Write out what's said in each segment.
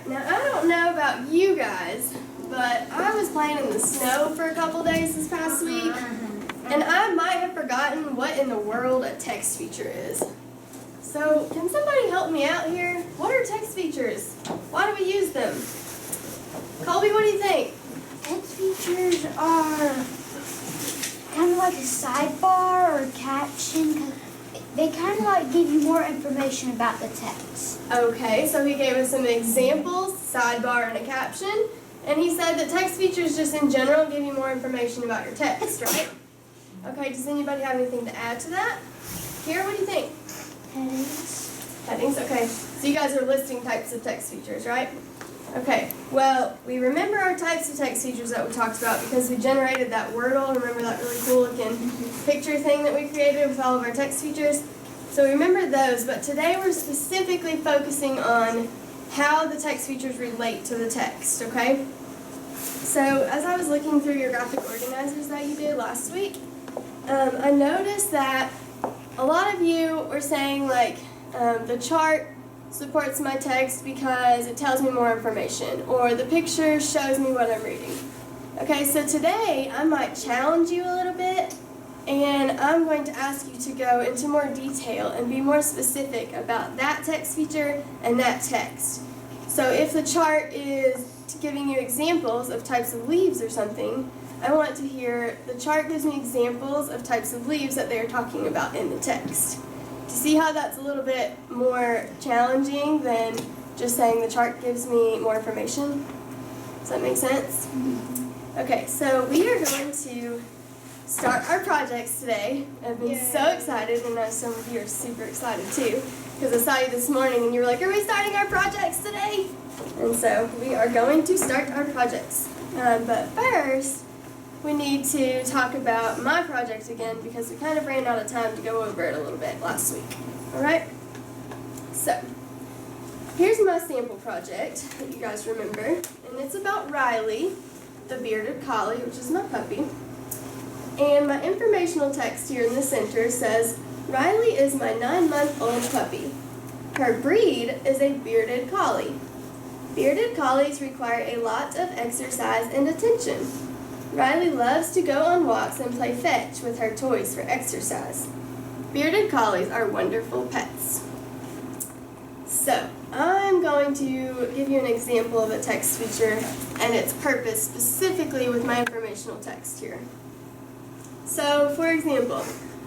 Now, I don't know about you guys, but I was playing in the snow for a couple days this past week, and I might have forgotten what in the world a text feature is. So, can somebody help me out here? What are text features? Why do we use them? Colby, what do you think? Text features are kind of like a sidebar or caption. They kind of like give you more information about the text. Okay, so he gave us some examples, sidebar, and a caption. And he said that text features just in general give you more information about your text, right? Okay, does anybody have anything to add to that? Here, what do you think? Headings. Headings, okay. So you guys are listing types of text features, right? Okay, well, we remember our types of text features that we talked about because we generated that Wordle. Remember that really cool looking picture thing that we created with all of our text features? So remember those, but today we're specifically focusing on how the text features relate to the text, okay? So as I was looking through your graphic organizers that you did last week, I noticed that a lot of you were saying like the chart supports my text because it tells me more information, or the picture shows me what I'm reading. Okay, so today I might challenge you a little bit, and I'm going to ask you to go into more detail and be more specific about that text feature and that text. So if the chart is giving you examples of types of leaves or something, I want to hear the chart gives me examples of types of leaves that they're talking about in the text. To see how that's a little bit more challenging than just saying the chart gives me more information? Does that make sense? Okay, so we are going to start our projects today. I've been so excited, and I know some of you are super excited too, because I saw you this morning and you were like, are we starting our projects today? And so we are going to start our projects. But first, we need to talk about my project again because we kind of ran out of time to go over it a little bit last week. Alright? So, here's my sample project that you guys remember, and it's about Riley, the bearded collie, which is my puppy. And my informational text here in the center says, Riley is my 9-month-old puppy. Her breed is a bearded collie. Bearded collies require a lot of exercise and attention. Riley loves to go on walks and play fetch with her toys for exercise. Bearded collies are wonderful pets. So, I'm going to give you an example of a text feature and its purpose specifically with my informational text here. So, for example,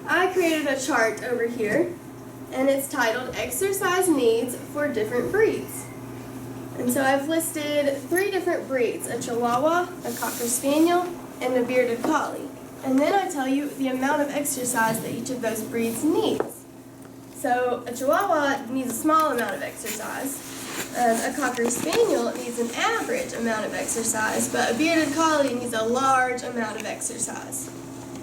I created a chart over here, and it's titled Exercise Needs for Different Breeds. And so I've listed 3 different breeds, a Chihuahua, a Cocker Spaniel, and a Bearded Collie. And then I tell you the amount of exercise that each of those breeds needs. So a Chihuahua needs a small amount of exercise. A Cocker Spaniel needs an average amount of exercise, but a Bearded Collie needs a large amount of exercise.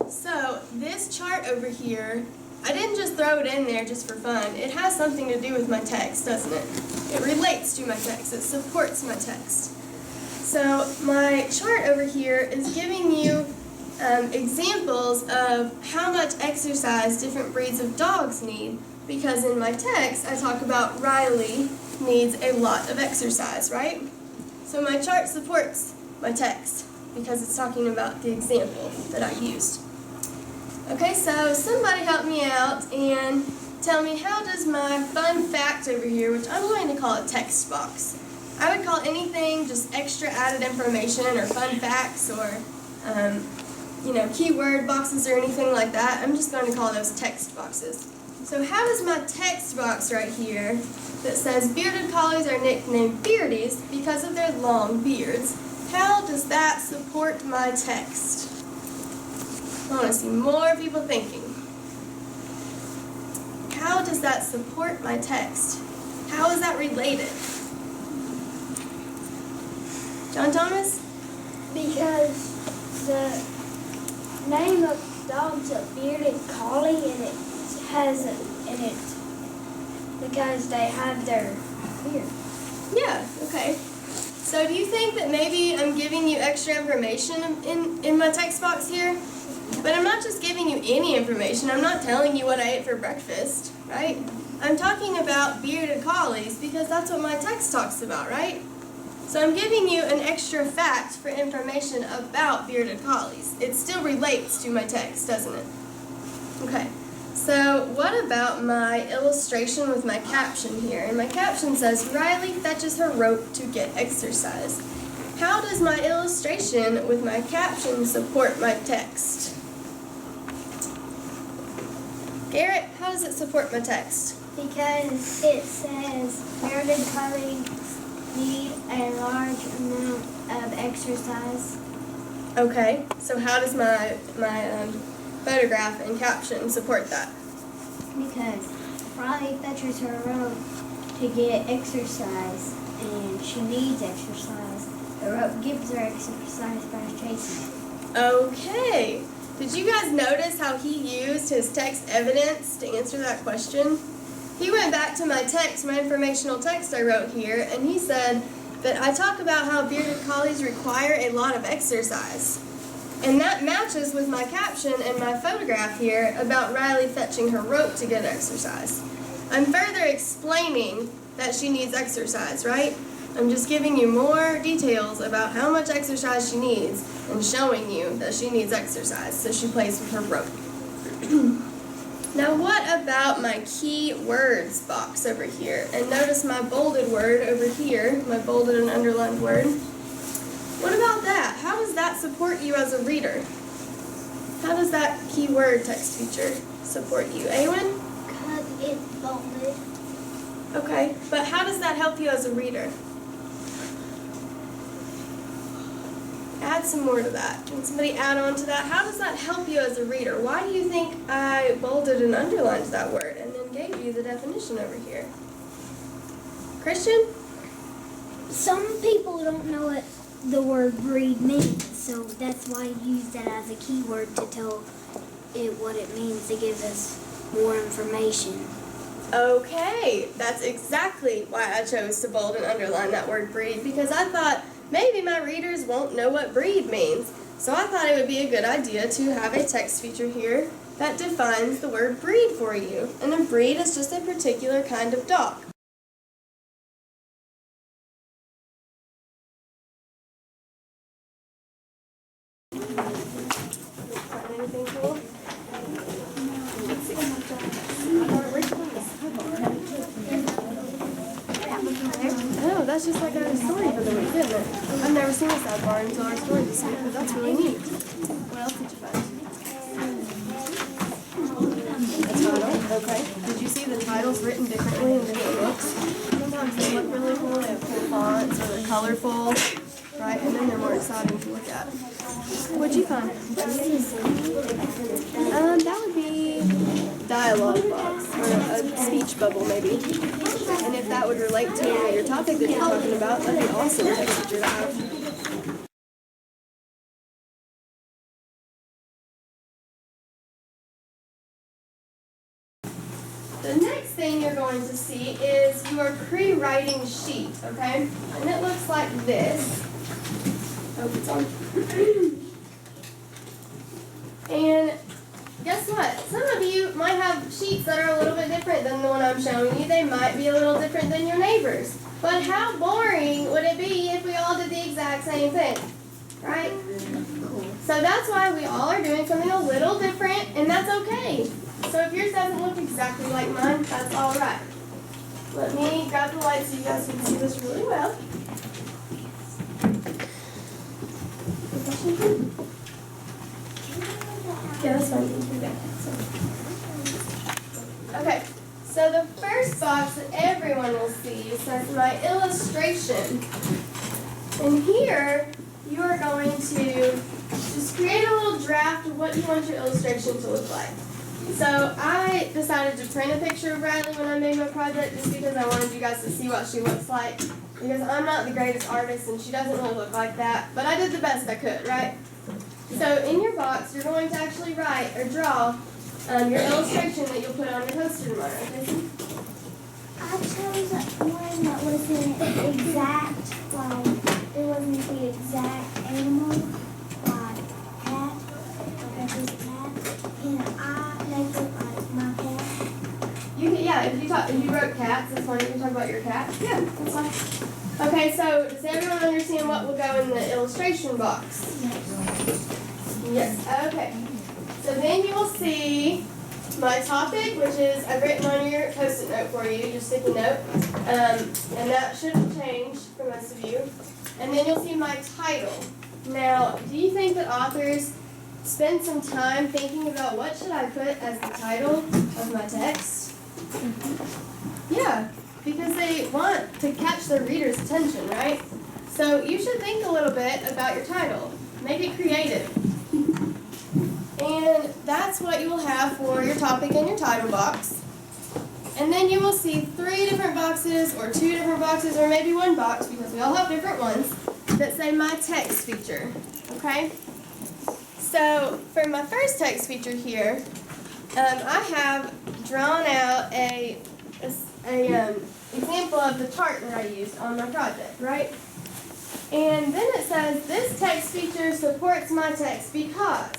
So this chart over here, I didn't just throw it in there just for fun. It has something to do with my text, doesn't it? It relates to my text. It supports my text. So my chart over here is giving you examples of how much exercise different breeds of dogs need, because in my text I talk about Riley needs a lot of exercise, right? So my chart supports my text because it's talking about the example that I used. Okay, so somebody help me out and tell me, how does my fun fact over here, which I'm going to call a text box. I would call anything just extra added information or fun facts or, keyword boxes or anything like that. I'm just going to call those text boxes. So how does my text box right here that says bearded collies are nicknamed beardies because of their long beards, how does that support my text? I want to see more people thinking. How does that support my text? How is that related? John Thomas? Because the name of the dog's a bearded collie, and it has because they have their beard. Yeah, okay. So do you think that maybe I'm giving you extra information in my text box here? But I'm not just giving you any information. I'm not telling you what I ate for breakfast, right? I'm talking about bearded collies because that's what my text talks about, right? So I'm giving you an extra fact for information about bearded collies. It still relates to my text, doesn't it? Okay. So what about my illustration with my caption here? And my caption says, Riley fetches her rope to get exercise. How does my illustration with my caption support my text? Garrett, how does it support my text? Because it says bearded collies need a large amount of exercise. Okay, so how does my photograph and caption support that? Because Riley fetches her rope to get exercise, and she needs exercise. The rope gives her exercise by chasing it. Okay. Did you guys notice how he used his text evidence to answer that question? He went back to my text, my informational text I wrote here, and he said that I talk about how bearded collies require a lot of exercise. And that matches with my caption and my photograph here about Riley fetching her rope to get exercise. I'm further explaining that she needs exercise, right? I'm just giving you more details about how much exercise she needs and showing you that she needs exercise, so she plays with her rope. Now what about my key words box over here? And notice my bolded word over here, my bolded and underlined word. What about that? How does that support you as a reader? How does that keyword text feature support you? Awen? Because it's bolded. Okay, but how does that help you as a reader? Add some more to that. Can somebody add on to that? How does that help you as a reader? Why do you think I bolded and underlined that word and then gave you the definition over here? Christian? Some people don't know what the word breed means, so that's why I use that as a keyword to tell it what it means, to give us more information. Okay, that's exactly why I chose to bold and underline that word breed, because I thought maybe my readers won't know what breed means. So I thought it would be a good idea to have a text feature here that defines the word breed for you. And a breed is just a particular kind of dog. Find anything cool? Oh, that's just like our story for the week, isn't it? I've never seen a sidebar until our story this week, but that's really neat. What else did you find? A title, okay. Did you see the titles written differently in different books? Sometimes they look really cool, they have cool fonts, or they're colorful, right? And then they're more exciting to look at. What'd you find? That would be dialogue box, or a speech bubble maybe. And if that would relate to your topic that you're talking about, that'd be awesome text feature to have. The next thing you're going to see is your pre-writing sheet, okay? And it looks like this. Oh, it's on. And guess what? Some of you might have sheets that are a little bit different than the one I'm showing you. They might be a little different than your neighbors. But how boring would it be if we all did the exact same thing? Right? So that's why we all are doing something a little different, and that's okay. So if yours doesn't look exactly like mine, that's all right. Let me grab the light so you guys can see this really well. Yeah, that's fine. Okay, so the first box that everyone will see says my illustration. And here, you are going to just create a little draft of what you want your illustration to look like. So I decided to print a picture of Riley when I made my project just because I wanted you guys to see what she looks like. Because I'm not the greatest artist and she doesn't really look like that, but I did the best I could, right? So in your box, you're going to actually write or draw your illustration that you'll put on your poster tomorrow. Okay? I chose one that wasn't exact, it wasn't the exact animal, like cat, like this cat, and I make it like my cat. You can, yeah, if you wrote cats, that's fine. You can talk about your cat. Yeah, that's fine. Okay, so does everyone understand what will go in the illustration box? Yes, okay. So then you will see my topic, which is I've written on your post-it note for you, your sticky note, and that shouldn't change for most of you. And then you'll see my title. Now, do you think that authors spend some time thinking about what should I put as the title of my text? Yeah, because they want to catch their reader's attention, right? So you should think a little bit about your title. Make it creative. And that's what you will have for your topic and your title box. And then you will see 3 different boxes, or 2 different boxes, or maybe 1 box, because we all have different ones, that say my text feature, okay? So for my first text feature here, I have drawn out a example of the chart that I used on my project, right? And then it says, this text feature supports my text because.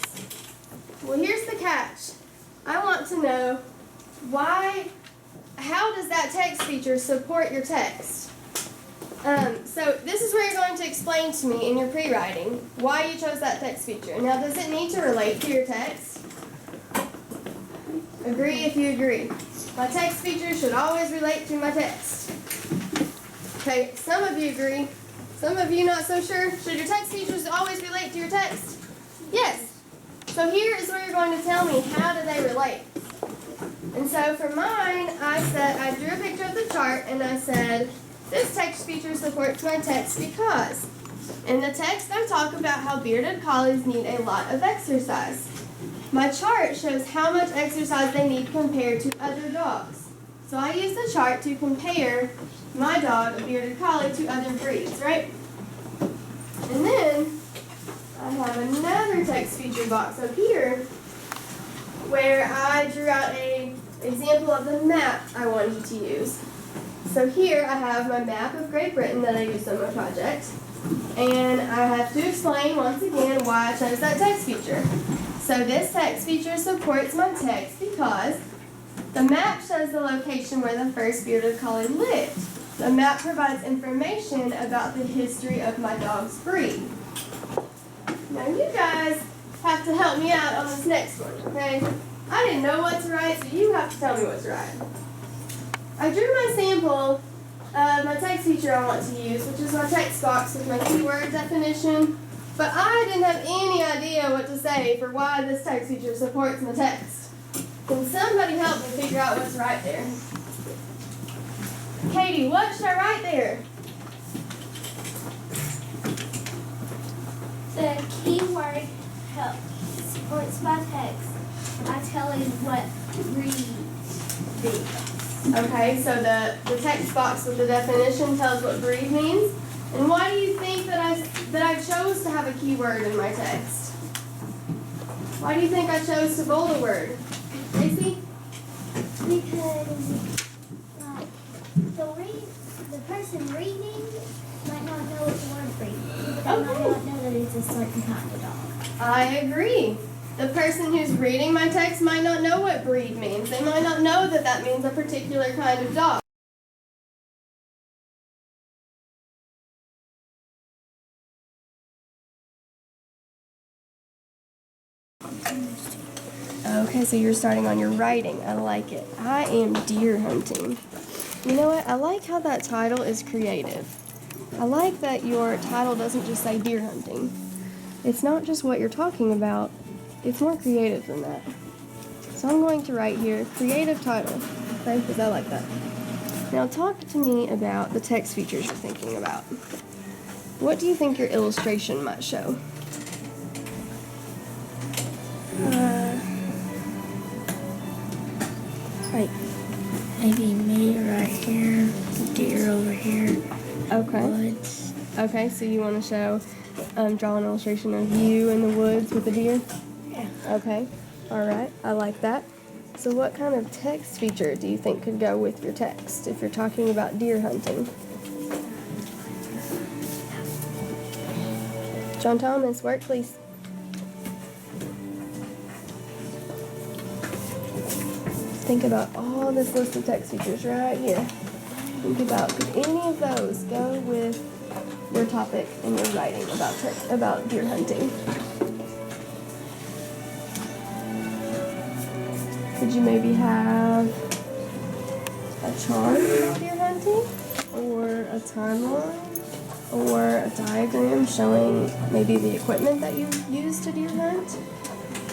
Well, here's the catch. I want to know how does that text feature support your text? So this is where you're going to explain to me in your pre-writing why you chose that text feature. Now, does it need to relate to your text? Agree if you agree. My text feature should always relate to my text. Okay, some of you agree. Some of you not so sure. Should your text features always relate to your text? Yes. So here is where you're going to tell me how do they relate. And so for mine, I drew a picture of the chart and I said, this text feature supports my text because. In the text, I talk about how bearded collies need a lot of exercise. My chart shows how much exercise they need compared to other dogs. So I use the chart to compare my dog, a bearded collie, to other breeds, right? And then I have another text feature box up here where I drew out an example of the map I wanted to use. So here I have my map of Great Britain that I used on my project. And I have to explain once again why I chose that text feature. So this text feature supports my text because the map shows the location where the first bearded collie lived. The map provides information about the history of my dog's breed. Now you guys have to help me out on this next one, okay? I didn't know what to write, so you have to tell me what to write. I drew my sample of my text feature I want to use, which is my text box with my keyword definition, but I didn't have any idea what to say for why this text feature supports my text. Can somebody help me figure out what to write there? Katie, what should I write there? The keyword supports my text by telling what breed it is. Okay, so the text box with the definition tells what breed means. And why do you think that I chose to have a keyword in my text? Why do you think I chose to bold a word? Lacey? Because the person reading might not know what the word breed is. They might not know that it's a certain kind of dog. I agree. The person who's reading my text might not know what breed means. They might not know that that means a particular kind of dog. Okay, so you're starting on your writing. I like it. I am deer hunting. You know what? I like how that title is creative. I like that your title doesn't just say deer hunting. It's not just what you're talking about. It's more creative than that. So I'm going to write here, creative title, okay, because I like that. Now talk to me about the text features you're thinking about. What do you think your illustration might show? Like maybe me right here, deer over here, Okay. woods. Okay, so you want to show, draw an illustration of you in the woods with a deer? Yeah. Okay, all right, I like that. So what kind of text feature do you think could go with your text if you're talking about deer hunting? John Thomas, work please. Think about all this list of text features right here. Think about, could any of those go with your topic and your writing about deer hunting? Could you maybe have a chart about deer hunting? Or a timeline? Or a diagram showing maybe the equipment that you use to deer hunt?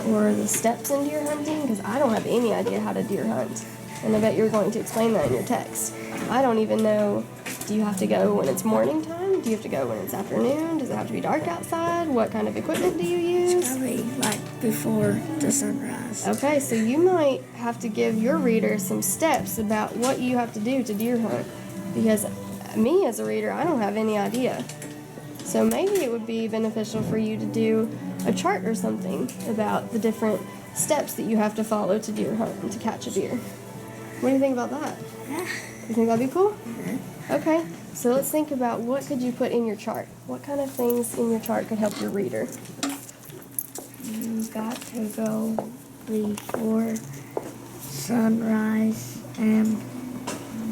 Or the steps in deer hunting? Because I don't have any idea how to deer hunt. And I bet you're going to explain that in your text. I don't even know, do you have to go when it's morning time? Do you have to go when it's afternoon? Does it have to be dark outside? What kind of equipment do you use? It's gotta be like before the sunrise. Okay, so you might have to give your reader some steps about what you have to do to deer hunt. Because me as a reader, I don't have any idea. So maybe it would be beneficial for you to do a chart or something about the different steps that you have to follow to deer hunt and to catch a deer. What do you think about that? Yeah. You think that'd be cool? Okay, so let's think about what could you put in your chart? What kind of things in your chart could help your reader? You got to go before sunrise and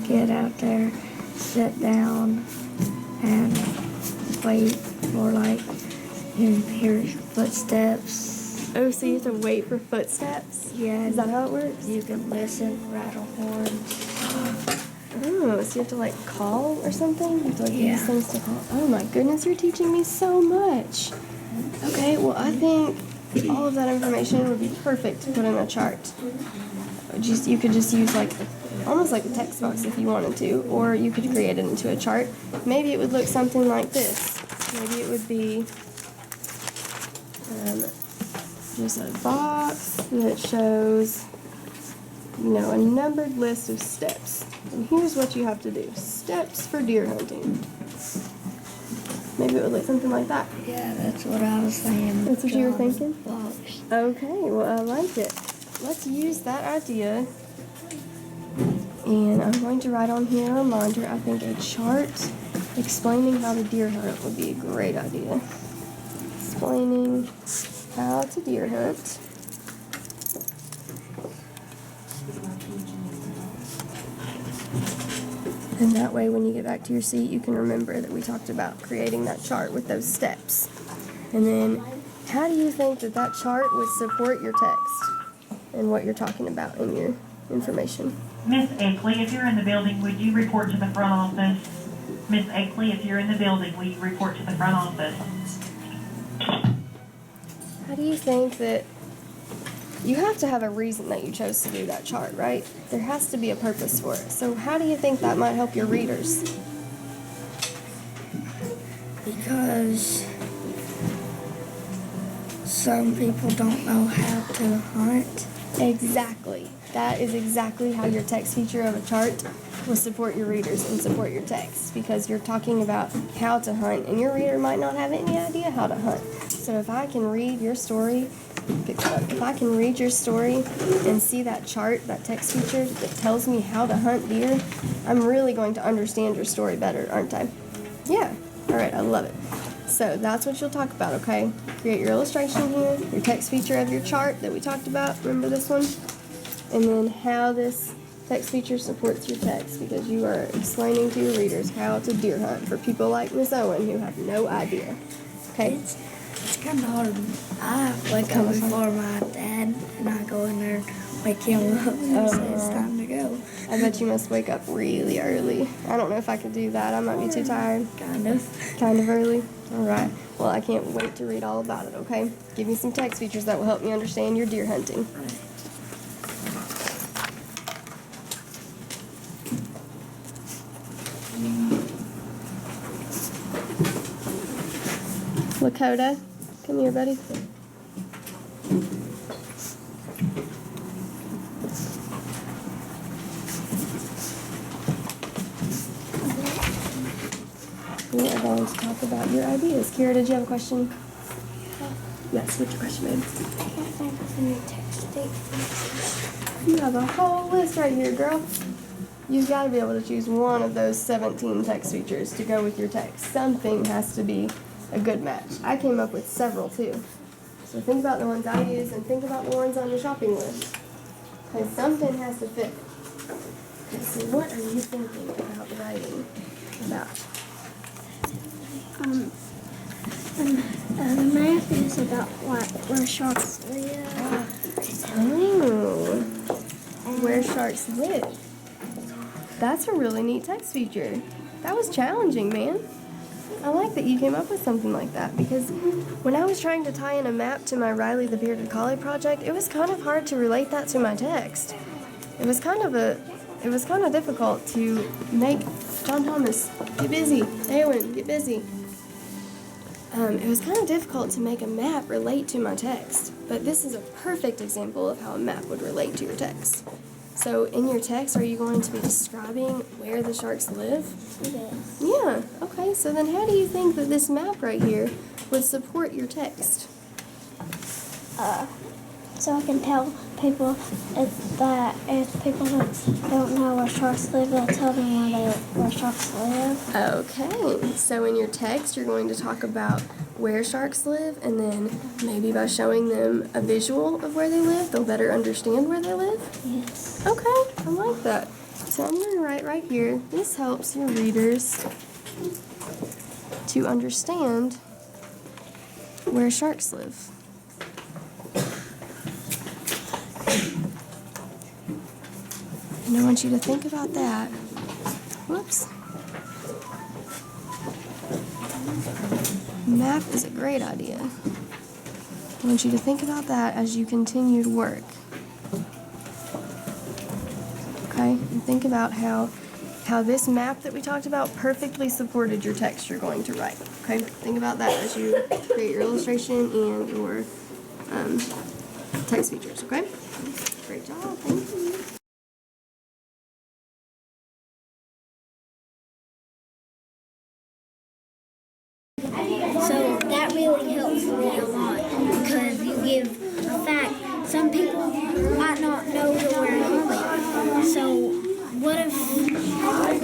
get out there, sit down, and wait for you hear footsteps. Oh, so you have to wait for footsteps? Yeah. Is that how it works? You can listen, rattle horns. Oh, so you have to call or something? You have to Yeah. use things to call. Oh my goodness, you're teaching me so much. Okay, well I think all of that information would be perfect to put in a chart. You could just use almost like a text box if you wanted to, or you could create it into a chart. Maybe it would look something like this. Maybe it would be just a box that shows, a numbered list of steps. And here's what you have to do. Steps for deer hunting. Maybe it would look something like that. Yeah, that's what I was saying. That's what you were thinking? Box. Okay, well, I like it. Let's use that idea. And I'm going to write on here a reminder. I think a chart explaining how to deer hunt would be a great idea. Explaining how to deer hunt. And that way, when you get back to your seat, you can remember that we talked about creating that chart with those steps. And then, how do you think that chart would support your text and what you're talking about in your information? Miss Akeley, if you're in the building, would you report to the front office? Miss Akeley, if you're in the building, will you report to the front office? How do you think that you have to have a reason that you chose to do that chart, right? There has to be a purpose for it. So how do you think that might help your readers? Because some people don't know how to hunt. Exactly. That is exactly how your text feature of a chart will support your readers and support your text, because you're talking about how to hunt and your reader might not have any idea how to hunt. So if I can read your story, if I can read your story and see that chart, that text feature that tells me how to hunt deer, I'm really going to understand your story better, aren't I? Yeah. All right, I love it. So that's what you'll talk about, okay? Create your illustration here, your text feature of your chart that we talked about. Remember this one? And then how this text feature supports your text, because you are explaining to your readers how to deer hunt for people like Miss Owen who have no idea. Okay? It's kind of hard. I wake up before my dad, and I go in there and wake him up and say it's time to go. I bet you must wake up really early. I don't know if I could do that. I might be too tired. Kind of. Kind of early? All right. Well, I can't wait to read all about it, okay? Give me some text features that will help me understand your deer hunting. Lakota, come here, buddy. We are going to talk about your ideas. Kira, did you have a question? Yes, what's your question, babe? You have a whole list right here, girl. You've got to be able to choose one of those 17 text features to go with your text. Something has to be a good match. I came up with several too. So think about the ones I use and think about the ones on your shopping list. Because something has to fit. So what are you thinking about writing about? The map is about where sharks live. Oh, where sharks live. That's a really neat text feature. That was challenging, man. I like that you came up with something like that because when I was trying to tie in a map to my Riley the Bearded Collie project, it was kind of hard to relate that to my text. It was kind of difficult to make. John Thomas, get busy. Awen, get busy. It was kind of difficult to make a map relate to my text, but this is a perfect example of how a map would relate to your text. So in your text, are you going to be describing where the sharks live? Yes. Yeah, okay, so then how do you think that this map right here would support your text? So I can tell people if people don't know where sharks live, they'll tell them where sharks live. Okay, so in your text, you're going to talk about where sharks live, and then maybe by showing them a visual of where they live, they'll better understand where they live? Yes. Okay, I like that. So I'm going to write right here, this helps your readers to understand where sharks live. And I want you to think about that. Whoops. Map is a great idea. I want you to think about that as you continue to work. Okay, and think about how this map that we talked about perfectly supported your text you're going to write. Okay, think about that as you create your illustration and your text features. Okay, great job. Thank you. So that really helps me a lot because you give a fact. Some people might not know to wear a helmet. So what if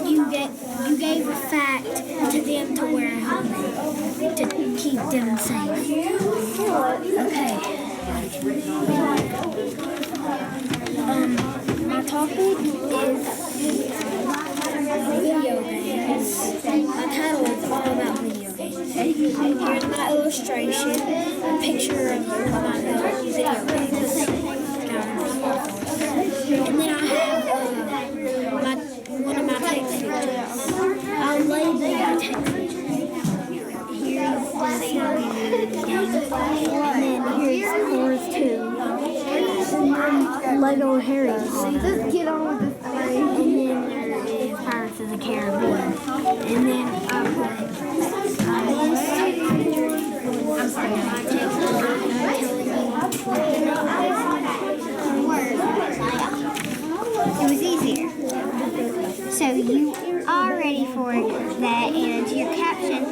you gave a fact to them to wear a helmet to keep them safe? Okay. My topic is video games. My title is all about video games. Here's my illustration, a picture of my video games. And then I have one of my text features. I'll label my text features. Here's and then here's Cars 2. Lego Harry Potter. Just get on with this story. And then there is Pirates of the Caribbean. And then I put It was easier. So you are ready for that, and your caption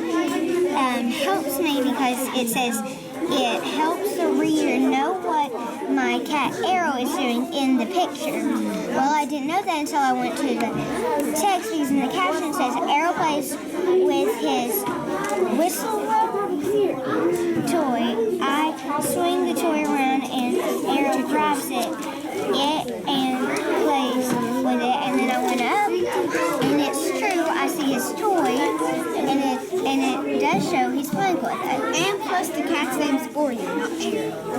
helps me because it says it helps the reader know what my cat Arrow is doing in the picture. Well, I didn't know that until I went to the text because in the caption it says Arrow plays with his whistle toy. I swing the toy around and Arrow grabs it and plays with it, and then I went up and it's true, I see his toy and it does show he's playing with it. And plus the cat's name's Gordon, not Arrow. Oh.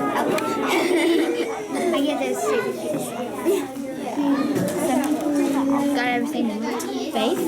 I get those super cute. Got everything in face.